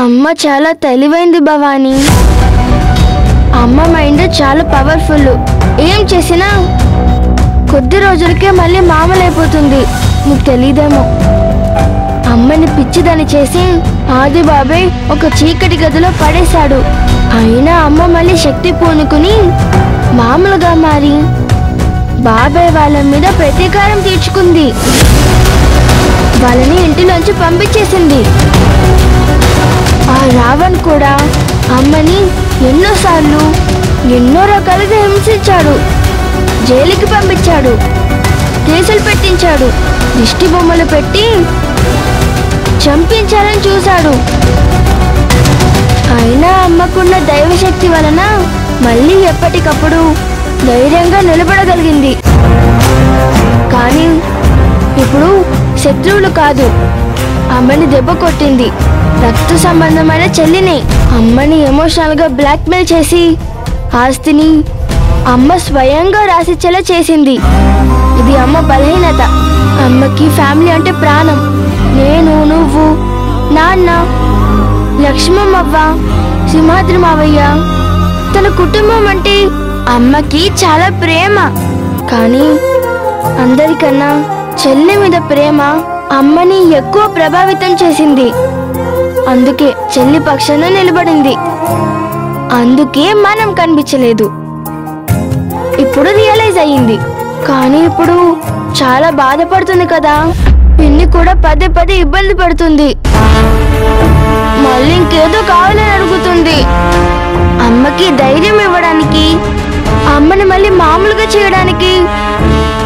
అమ్మ చాలా తెలివైంది భవానీ. అమ్మ మైండ్ చాలా పవర్ఫుల్. ఏం చేసినా కొద్ది రోజులకే మళ్ళీ మామూలైపోతుంది. నీకు తెలీదేమో. అమ్మని పిచ్చిదని చేసి ఆది బాబాయ్ ఒక చీకటి గదిలో పడేశాడు. అయినా అమ్మ మళ్ళీ శక్తి పూనుకుని మామూలుగా మారి బాబాయ్ వాళ్ళ మీద ప్రతీకారం తీర్చుకుంది. వాళ్ళని ఇంటిలోంచి పంపించేసింది. ఆ రావణ్ కూడా అమ్మని ఎన్నోసార్లు ఎన్నో రకాలుగా హింసించాడు. జైలుకి పంపించాడు, కేసులు పెట్టించాడు, దిష్టి బొమ్మలు పెట్టి చంపించాలని చూశాడు. అయినా అమ్మకున్న దైవశక్తి వలన మళ్ళీ ఎప్పటికప్పుడు ధైర్యంగా నిలబడగలిగింది. కానీ ఇప్పుడు శత్రువులు కాదు, అమ్మని దెబ్బ కొట్టింది రక్త సంబంధమైన చెల్లిని. అమ్మని ఎమోషనల్ గా బ్లాక్మెయిల్ చేసి ఆస్తిని అమ్మ స్వయంగా రాసిచ్చేలా చేసింది. ఇది అమ్మ బలహీనత. అమ్మకి ఫ్యామిలీ అంటే ప్రాణం. నేను, నువ్వు, నాన్న, లక్ష్మమ్మవ్వ, సింహాద్రి మావయ్య, తన కుటుంబం అంటే అమ్మకి చాలా ప్రేమ. కానీ అందరికన్నా చెల్లి మీద ప్రేమ అమ్మని ఎక్కువ ప్రభావితం చేసింది. అందుకే చెల్లి పక్షాన నిలబడింది. అందుకే మనం కనిపించలేదు. ఇప్పుడు రియలైజ్ అయ్యింది. కానీ ఇప్పుడు చాలా బాధపడుతుంది కదా. పిన్ని కూడా పదే పదే ఇబ్బంది పడుతుంది. మళ్ళీ ఇంకేదో కావాలని అడుగుతుంది. అమ్మకి ధైర్యం ఇవ్వడానికి, అమ్మని మళ్ళీ మామూలుగా చేయడానికి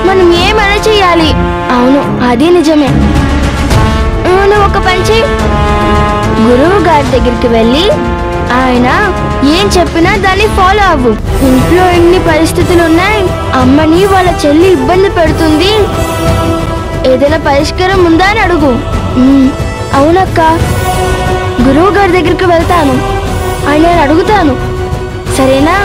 మనం ఏమైనా చేయాలి. అవును, అది నిజమే. నువ్వు ఒక పని, గురువు గారి దగ్గరికి వెళ్ళి ఆయన ఏం చెప్పినా దాన్ని ఫాలో అవ్వు. ఇంట్లో ఎన్ని పరిస్థితులు ఉన్నాయి, అమ్మని వాళ్ళ చెల్లి ఇబ్బంది పెడుతుంది, ఏదైనా పరిష్కారం ఉందా అని అడుగు. అవునక్క, గురువు గారి దగ్గరికి వెళ్తాను, ఆయన అడుగుతాను, సరేనా?